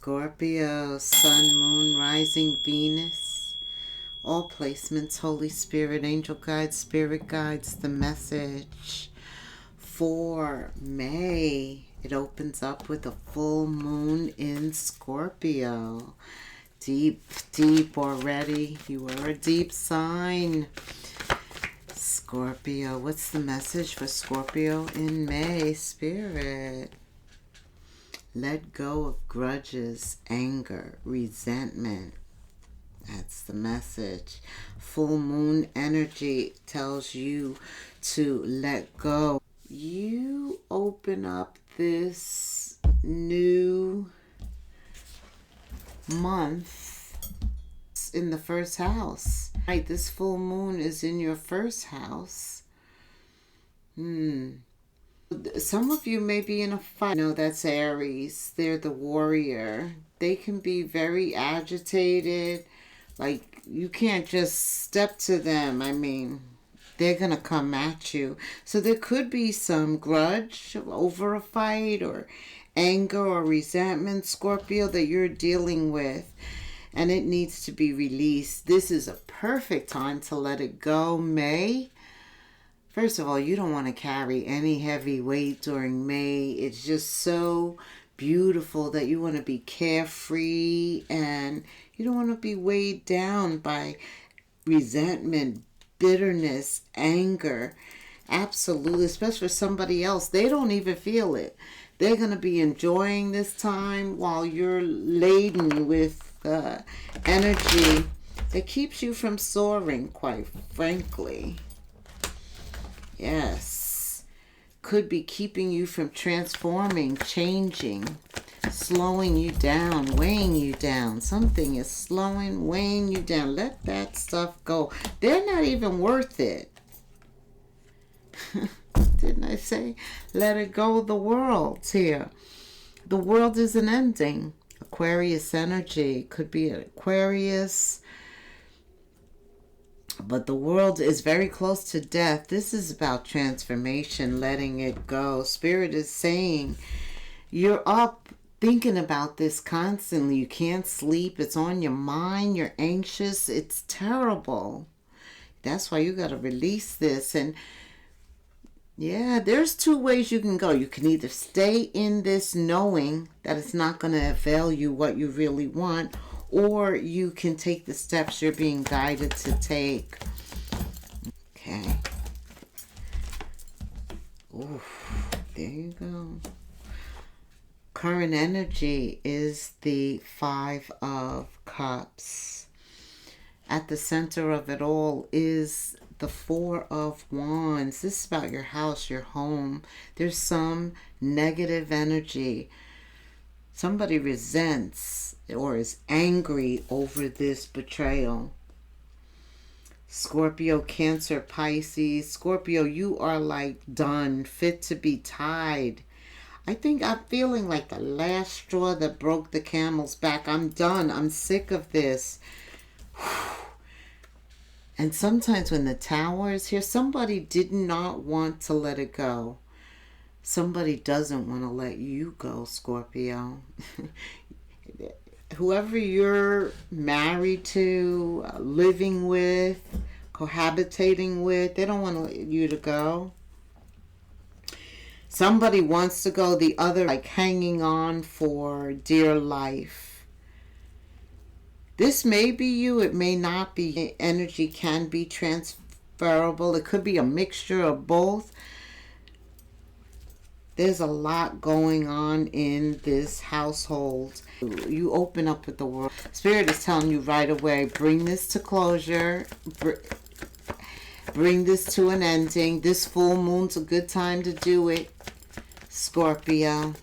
Scorpio, Sun, Moon, Rising, Venus. All placements, Holy Spirit, Angel Guides, Spirit Guides, the message for May. It opens up with a full moon in Scorpio. Deep, deep already. You are a deep sign. Scorpio, what's the message for Scorpio in May, Spirit? Let go of grudges, anger, resentment. That's the message. Full moon energy tells you to let go. You open up this new month in the first house. Right, this full moon is in your first house. Some of you may be in a fight. No, that's Aries. They're the warrior. They can be very agitated. Like, you can't just step to them. I mean, they're going to come at you. So there could be some grudge over a fight or anger or resentment, Scorpio, that you're dealing with. And it needs to be released. This is a perfect time to let it go, May. First of all, you don't want to carry any heavy weight during May. It's just so beautiful that you want to be carefree and you don't want to be weighed down by resentment, bitterness, anger. Absolutely, especially for somebody else. They don't even feel it. They're going to be enjoying this time while you're laden with energy that keeps you from soaring, quite frankly. Yes. Could be keeping you from transforming, changing, slowing you down, weighing you down. Something is slowing, weighing you down. Let that stuff go. They're not even worth it. Didn't I say? Let it go. The world's here. The world is an ending. Aquarius energy. Could be an Aquarius. But the world is very close to death. This is about transformation, letting it go. Spirit is saying you're up thinking about this constantly. You can't sleep. It's on your mind. You're anxious. It's terrible. That's why you got to release this. And yeah, there's two ways you can go. You can either stay in this knowing that it's not going to avail you what you really want, or you can take the steps you're being guided to take. Okay. Ooh, there you go. Current energy is the Five of Cups. At the center of it all is the Four of Wands. This is about your house, your home. There's some negative energy. Somebody resents or is angry over this betrayal. Scorpio, Cancer, Pisces. Scorpio, you are like done, fit to be tied. I think I'm feeling like the last straw that broke the camel's back. I'm done. I'm sick of this. And sometimes when the Tower is here, somebody did not want to let it go. Somebody doesn't want to let you go, Scorpio. Whoever you're married to, living with, cohabitating with, they don't want to let you to go. Somebody wants to go, the other like hanging on for dear life. This may be you, it may not be. Energy can be transferable. It could be a mixture of both. There's a lot going on in this household. You open up with the world. Spirit is telling you right away, bring this to closure. Bring this to an ending. This full moon's a good time to do it, Scorpio.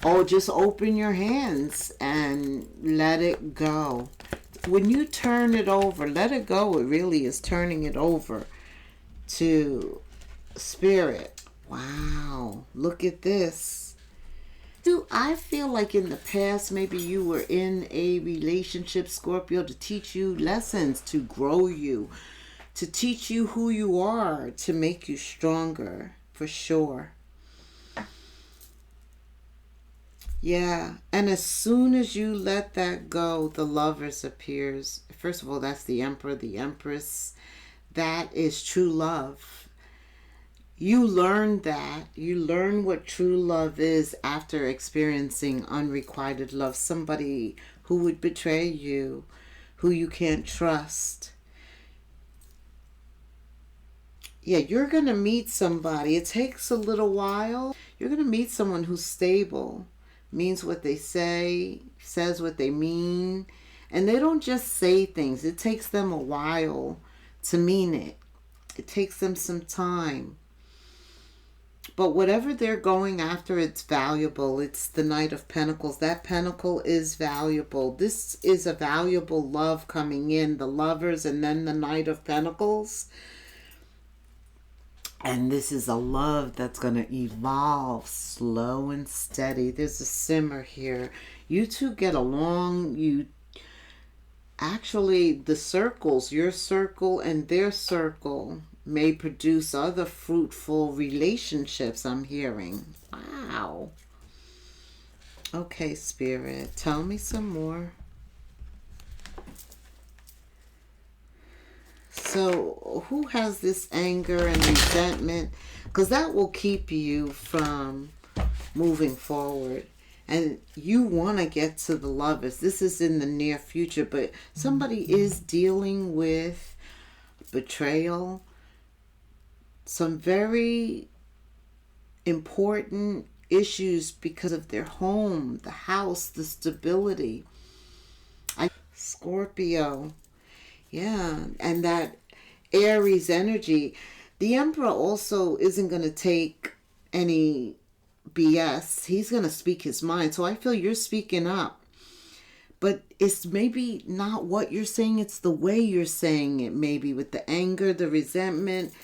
Oh, just open your hands and let it go. When you turn it over, let it go. It really is turning it over to Spirit. Wow, look at this. I feel like in the past maybe you were in a relationship, Scorpio, to teach you lessons, to grow you, to teach you who you are, to make you stronger, for sure. Yeah, and as soon as you let that go, the lovers appears. First of all, that's the emperor, the empress. That is true love. You learn that. You learn what true love is after experiencing unrequited love. Somebody who would betray you, who you can't trust. Yeah, you're going to meet somebody. It takes a little while. You're going to meet someone who's stable, means what they say, says what they mean. And they don't just say things, it takes them a while to mean it. It takes them some time. But whatever they're going after, it's valuable. It's the Knight of Pentacles. That pentacle is valuable. This is a valuable love coming in. The lovers and then the Knight of Pentacles. And this is a love that's going to evolve slow and steady. There's a simmer here. You two get along. You actually, the circles, your circle and their circle, may produce other fruitful relationships, I'm hearing. Wow. Okay, Spirit, tell me some more. So, who has this anger and resentment? Because that will keep you from moving forward. And you want to get to the lovers. This is in the near future, but somebody is dealing with betrayal. Some very important issues because of their home, the house, the stability. Scorpio. Yeah, and that Aries energy. The Emperor also isn't going to take any BS. He's going to speak his mind. So I feel you're speaking up. But it's maybe not what you're saying, it's the way you're saying it, maybe with the anger, the resentment.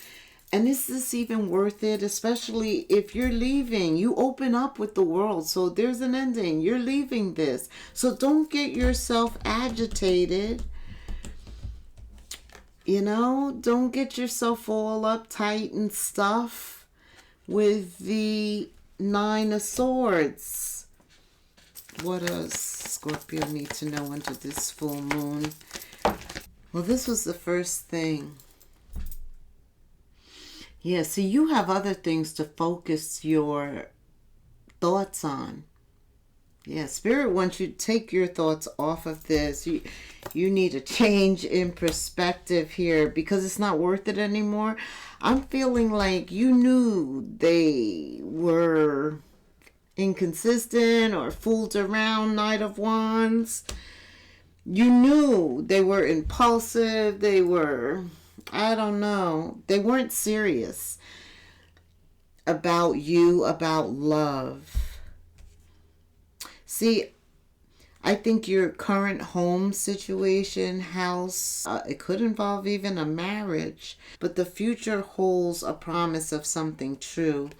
And is this even worth it? Especially if you're leaving. You open up with the world. So there's an ending. You're leaving this. So don't get yourself agitated. You know, don't get yourself all uptight and stuff with the Nine of Swords. What does Scorpio need to know under this full moon? Well, this was the first thing. Yeah, see, you have other things to focus your thoughts on. Yeah, Spirit wants you to take your thoughts off of this. You need a change in perspective here because it's not worth it anymore. I'm feeling like you knew they were inconsistent or fooled around, Knight of Wands. You knew they were impulsive. They were, I don't know, they weren't serious about you, about love. See, I think your current home situation, house, it could involve even a marriage, but the future holds a promise of something true.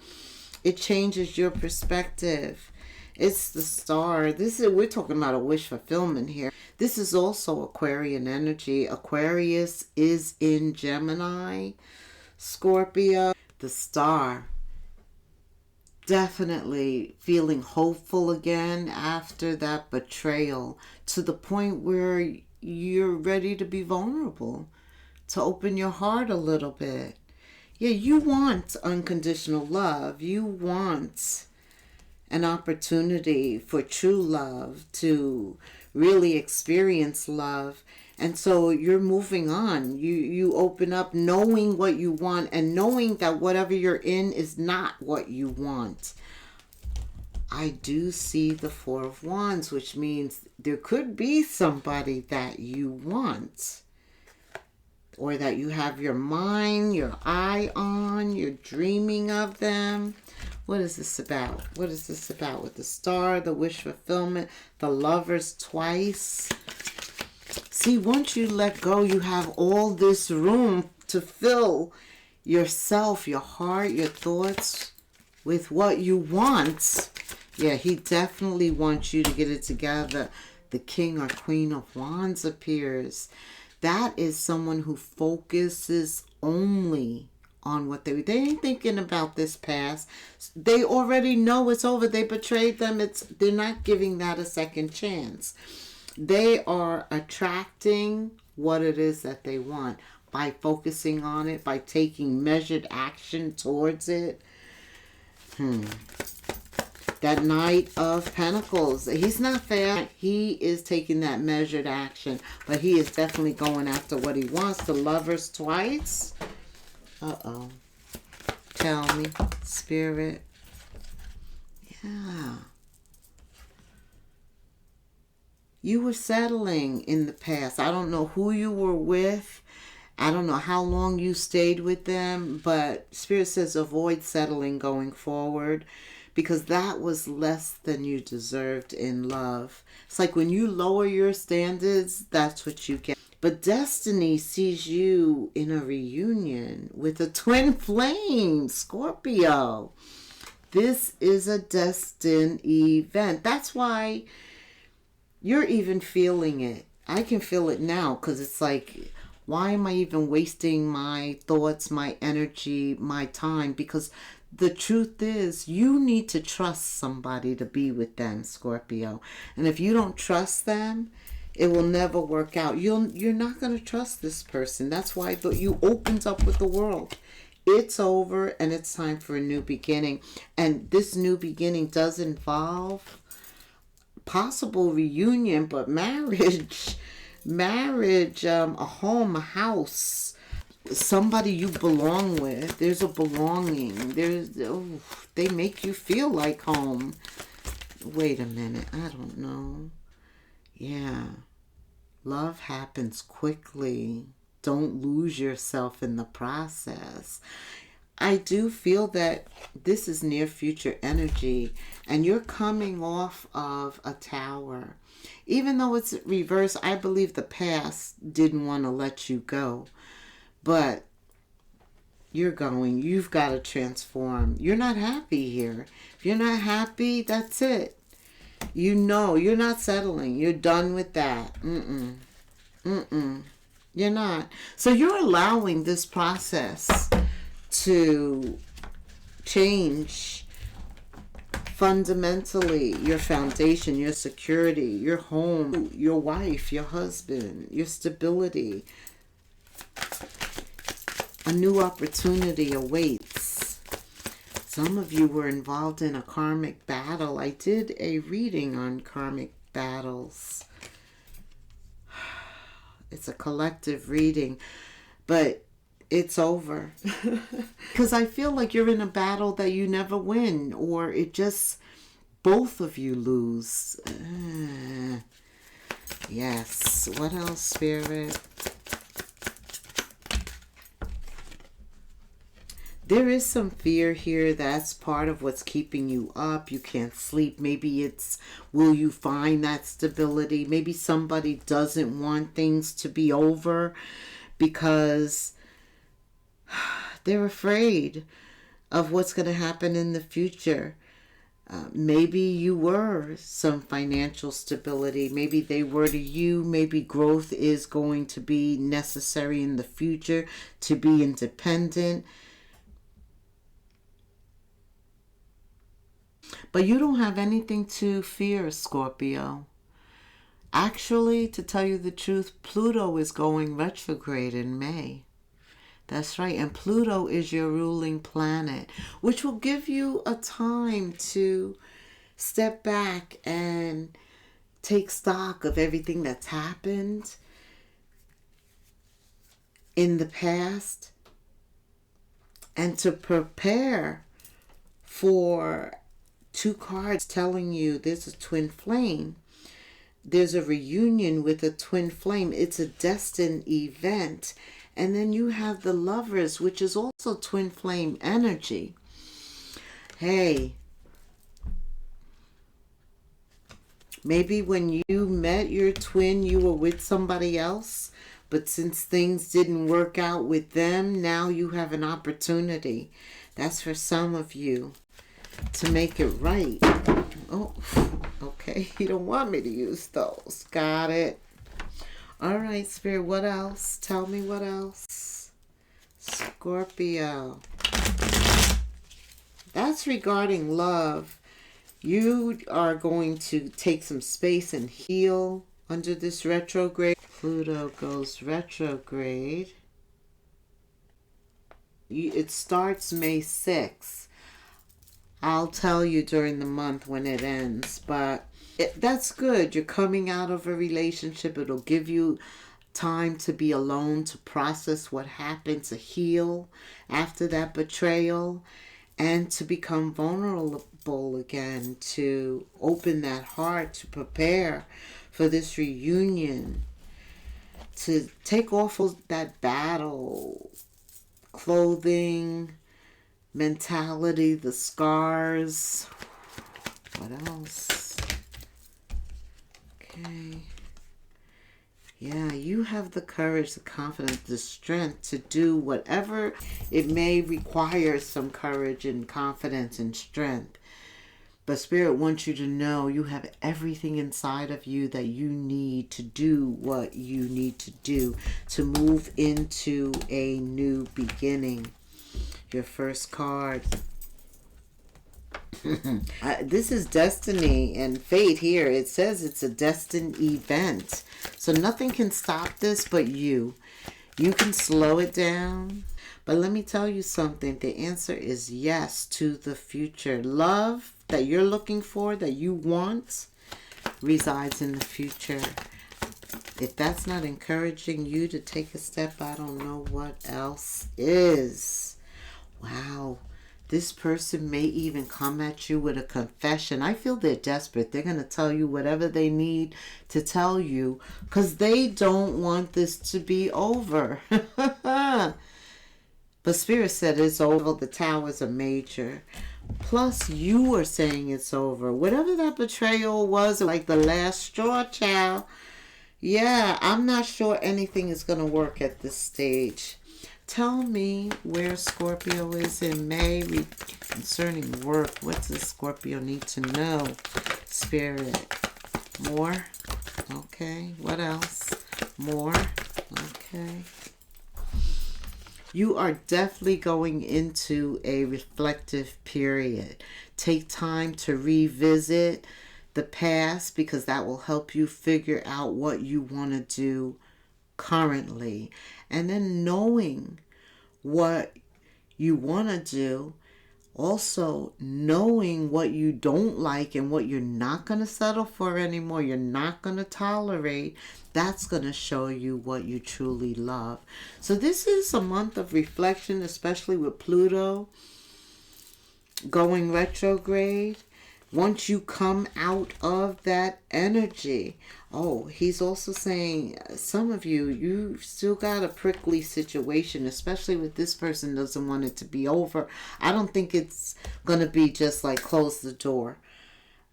It changes your perspective. It's the star. We're talking about a wish fulfillment here. This is also Aquarian energy. Aquarius is in Gemini. Scorpio, the star. Definitely feeling hopeful again after that betrayal to the point where you're ready to be vulnerable, to open your heart a little bit. Yeah, you want unconditional love. You want an opportunity for true love, to really experience love. And so you're moving on. You open up knowing what you want and knowing that whatever you're in is not what you want. I do see the Four of Wands, which means there could be somebody that you want or that you have your mind, your eye on, you're dreaming of them. What is this about? What is this about with the star, the wish fulfillment, the lovers twice? See, once you let go, you have all this room to fill yourself, your heart, your thoughts with what you want. Yeah, he definitely wants you to get it together. The King or Queen of Wands appears. That is someone who focuses only on what they ain't thinking about this past. They already know it's over. They betrayed them. They're not giving that a second chance. They are attracting what it is that they want by focusing on it, by taking measured action towards it. That Knight of Pentacles. He's not fair. He is taking that measured action, but he is definitely going after what he wants. The Lovers twice. Uh-oh. Tell me, Spirit. Yeah. You were settling in the past. I don't know who you were with. I don't know how long you stayed with them, but Spirit says avoid settling going forward, because that was less than you deserved in love. It's like when you lower your standards, that's what you get. But destiny sees you in a reunion with a twin flame, Scorpio. This is a destined event. That's why you're even feeling it. I can feel it now, because it's like, why am I even wasting my thoughts, my energy, my time? Because the truth is, you need to trust somebody to be with them, Scorpio. And if you don't trust them, it will never work out. You're not going to trust this person. That's why you opened up with the world. It's over and it's time for a new beginning. And this new beginning does involve possible reunion, but marriage, a home, a house, somebody you belong with. There's a belonging. They make you feel like home. Wait a minute. I don't know. Yeah. Love happens quickly. Don't lose yourself in the process. I do feel that this is near future energy, and you're coming off of a tower. Even though it's reversed, I believe the past didn't want to let you go. But you've got to transform. You're not happy here. If you're not happy, that's it. You know, you're not settling. You're done with that. You're not. So you're allowing this process to change fundamentally your foundation, your security, your home, your wife, your husband, your stability. A new opportunity awaits. Some of you were involved in a karmic battle. I did a reading on karmic battles. It's a collective reading, but it's over. Because I feel like you're in a battle that you never win, or it just, both of you lose. Yes. What else, Spirit? There is some fear here. That's part of what's keeping you up. You can't sleep. Maybe it's, will you find that stability? Maybe somebody doesn't want things to be over because they're afraid of what's going to happen in the future. Maybe you were some financial stability. Maybe they were to you. Maybe growth is going to be necessary in the future to be independent. But you don't have anything to fear, Scorpio. Actually, to tell you the truth, Pluto is going retrograde in May. That's right. And Pluto is your ruling planet, which will give you a time to step back and take stock of everything that's happened in the past and to prepare for two cards telling you there's a twin flame. There's a reunion with a twin flame. It's a destined event. And then you have the Lovers, which is also twin flame energy. Hey, maybe when you met your twin, you were with somebody else. But since things didn't work out with them, now you have an opportunity. That's for some of you, to make it right. Oh, okay. You don't want me to use those. Got it. All right, Spirit. What else? Tell me what else. Scorpio. That's regarding love. You are going to take some space and heal under this retrograde. Pluto goes retrograde. It starts May 6th. I'll tell you during the month when it ends, but that's good. You're coming out of a relationship. It'll give you time to be alone, to process what happened, to heal after that betrayal, and to become vulnerable again, to open that heart, to prepare for this reunion, to take off that battle clothing, mentality, the scars. What else? Okay. Yeah, you have the courage, the confidence, the strength to do whatever it may require, some courage and confidence and strength. But Spirit wants you to know you have everything inside of you that you need to do what you need to do to move into a new beginning. Your first card. This is destiny and fate here. It says it's a destined event. So nothing can stop this but you. You can slow it down. But let me tell you something. The answer is yes to the future. Love that you're looking for, that you want, resides in the future. If that's not encouraging you to take a step, I don't know what else is. Wow. This person may even come at you with a confession. I feel they're desperate. They're going to tell you whatever they need to tell you because they don't want this to be over. But Spirit said it's over. The towers are major. Plus, you are saying it's over. Whatever that betrayal was, like the last straw, child. Yeah, I'm not sure anything is going to work at this stage. Tell me where Scorpio is in May concerning work. What does Scorpio need to know? Spirit. More? Okay. What else? More? Okay. You are definitely going into a reflective period. Take time to revisit the past because that will help you figure out what you want to do currently. And then knowing what you want to do, also knowing what you don't like and what you're not going to settle for anymore, you're not going to tolerate, that's going to show you what you truly love. So this is a month of reflection, especially with Pluto going retrograde. Once you come out of that energy. Oh, he's also saying some of you still got a prickly situation, especially with this person doesn't want it to be over. I don't think it's going to be just like close the door.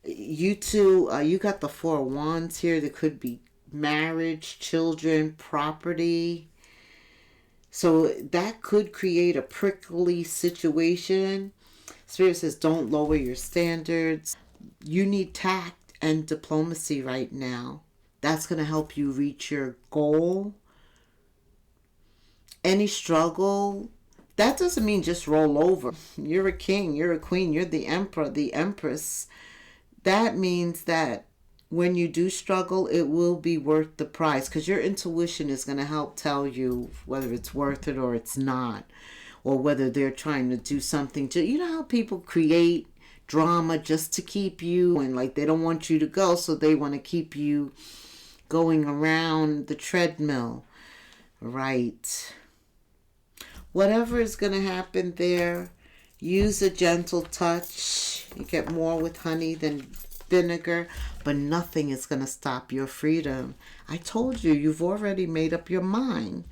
You two, you got the Four of Wands here. There could be marriage, children, property. So that could create a prickly situation. Spirit says don't lower your standards. You need tact and diplomacy right now. That's going to help you reach your goal. Any struggle, that doesn't mean just roll over. You're a king, you're a queen, you're the emperor, the empress. That means that when you do struggle, it will be worth the price because your intuition is going to help tell you whether it's worth it or it's not. Or whether they're trying to do something to, you know how people create drama just to keep you, and like they don't want you to go, so they want to keep you going around the treadmill, right? Whatever is going to happen there, use a gentle touch. You get more with honey than vinegar, but nothing is going to stop your freedom. I told you, you've already made up your mind.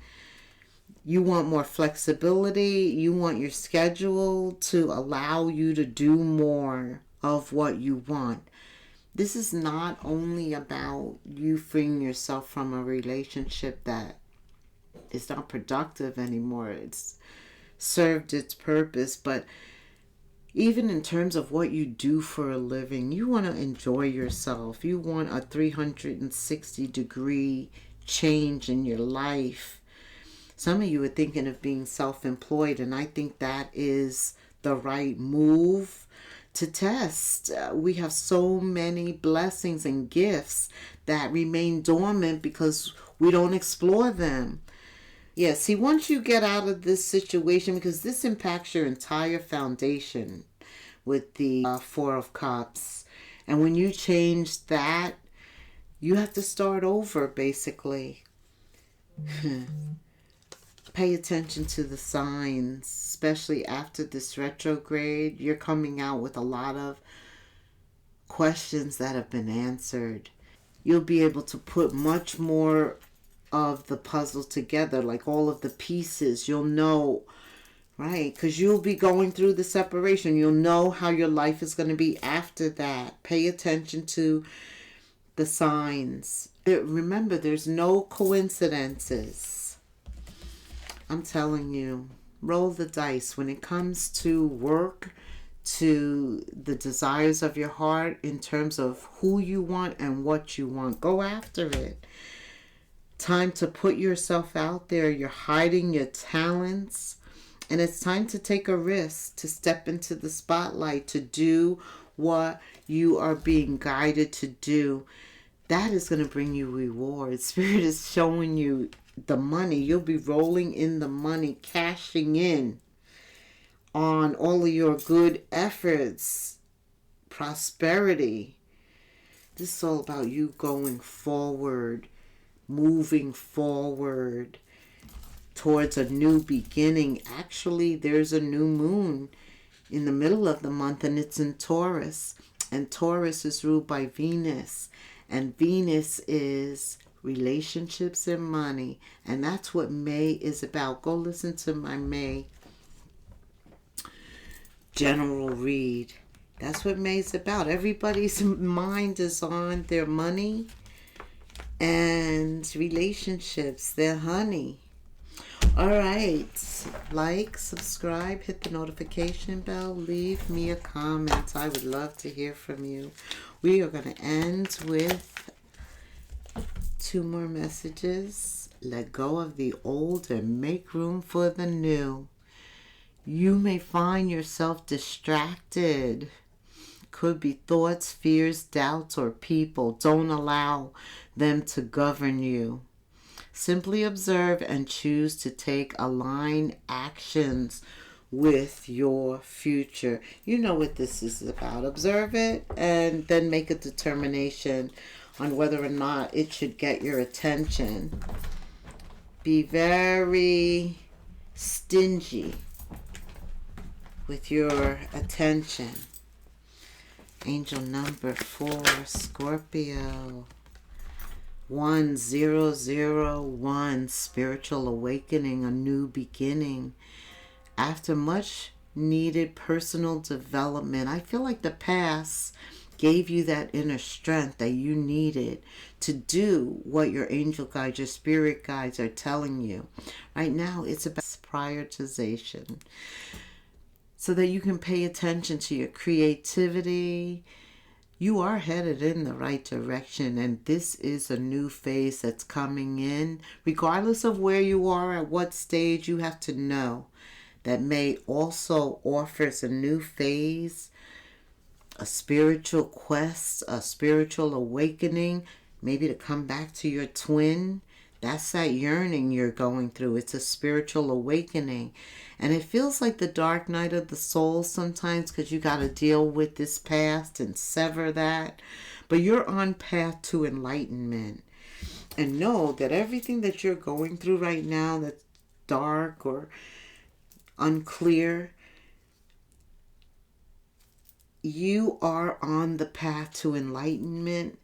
You want more flexibility. You want your schedule to allow you to do more of what you want. This is not only about you freeing yourself from a relationship that is not productive anymore. It's served its purpose, but even in terms of what you do for a living, you want to enjoy yourself. You want a 360-degree change in your life. Some of you are thinking of being self-employed, and I think that is the right move to test. We have so many blessings and gifts that remain dormant because we don't explore them. Yeah, see, once you get out of this situation, because this impacts your entire foundation with the Four of Cups, and when you change that, you have to start over, basically. Pay attention to the signs, especially after this retrograde. You're coming out with a lot of questions that have been answered. You'll be able to put much more of the puzzle together, like all of the pieces. You'll know, right? Because you'll be going through the separation. You'll know how your life is going to be after that. Pay attention to the signs. Remember, there's no coincidences. I'm telling you, roll the dice when it comes to work, to the desires of your heart in terms of who you want and what you want. Go after it. Time to put yourself out there. You're hiding your talents, and it's time to take a risk, to step into the spotlight, to do what you are being guided to do. That is going to bring you rewards. Spirit is showing you the money. You'll be rolling in the money, cashing in on all of your good efforts, prosperity. This is all about you going forward, moving forward towards a new beginning. Actually, there's a new moon in the middle of the month, and it's in Taurus. And Taurus is ruled by Venus. And Venus is relationships and money. And that's what May is about. Go listen to my May general read. That's what May's about. Everybody's mind is on their money and relationships, their honey. All right. Like, subscribe, hit the notification bell, leave me a comment. I would love to hear from you. We are going to end with 2 more messages. Let go of the old and make room for the new. You may find yourself distracted. Could be thoughts, fears, doubts, or people. Don't allow them to govern you. Simply observe and choose to take aligned actions with your future. You know what this is about. Observe it and then make a determination on whether or not it should get your attention. Be very stingy with your attention. Angel number 4, Scorpio. 1001, spiritual awakening, a new beginning. After much needed personal development, I feel like the past gave you that inner strength that you needed to do what your angel guides, your spirit guides are telling you. Right now, it's about prioritization so that you can pay attention to your creativity. You are headed in the right direction, and this is a new phase that's coming in. Regardless of where you are, at what stage, you have to know that May also offers a new phase, a spiritual quest, a spiritual awakening, maybe to come back to your twin. That's that yearning you're going through. It's a spiritual awakening. And it feels like the dark night of the soul sometimes because you got to deal with this past and sever that. But you're on path to enlightenment. And know that everything that you're going through right now that's dark or unclear, you are on the path to enlightenment.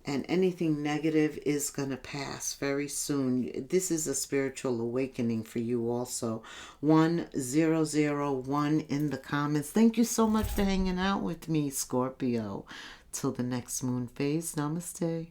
And anything negative is going to pass very soon. This is a spiritual awakening for you also. 1001 in the comments. Thank you so much for hanging out with me, Scorpio. Till the next moon phase. Namaste.